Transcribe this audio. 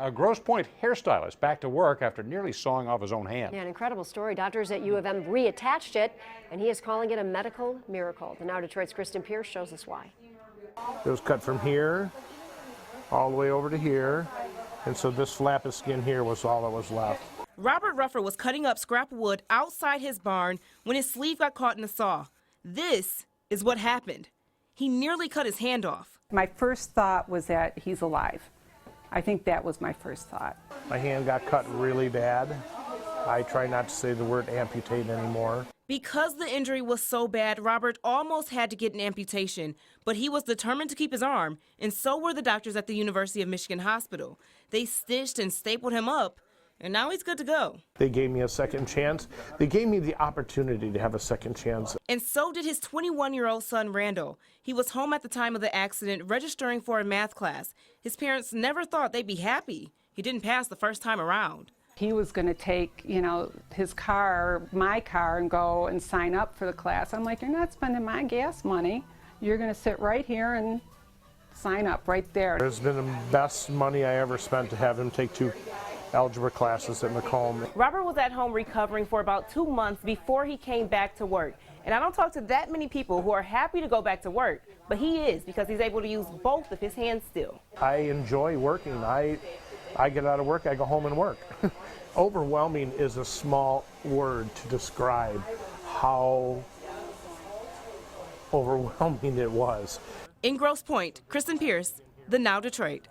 A Grosse Pointe hairstylist back to work after nearly sawing off his own hand. Yeah, an incredible story. Doctors at U of M reattached it, and he is calling it a medical miracle. The Now Detroit's Kristen Pierce shows us why. It was cut from here all the way over to here, and so this flap of skin here was all that was left. Robert Ruffer was cutting up scrap wood outside his barn when his sleeve got caught in the saw. This is what happened. He nearly cut his hand off. My first thought was that he's alive. I think that was my first thought. My hand got cut really bad. I try not to say the word amputate anymore. Because the injury was so bad, Robert almost had to get an amputation, but he was determined to keep his arm, and so were the doctors at the University of Michigan Hospital. They stitched and stapled him up, and now he's good to go. They gave me a second chance. They gave me the opportunity to have a second chance. And so did his 21-year-old son, Randall. He was home at the time of the accident, registering for a math class. His parents never thought they'd be happy. He didn't pass the first time around. He was going to take, his car, my car, and go and sign up for the class. I'm like, you're not spending my gas money. You're going to sit right here and sign up right there. It's been the best money I ever spent to have him take 2 algebra classes at Macomb. Robert was at home recovering for about 2 months before he came back to work. And I don't talk to that many people who are happy to go back to work, but he is, because he's able to use both of his hands still. I enjoy working. I get out of work, I go home and work. Overwhelming is a small word to describe how overwhelming it was. In Grosse Pointe, Kristen Pierce, The Now Detroit.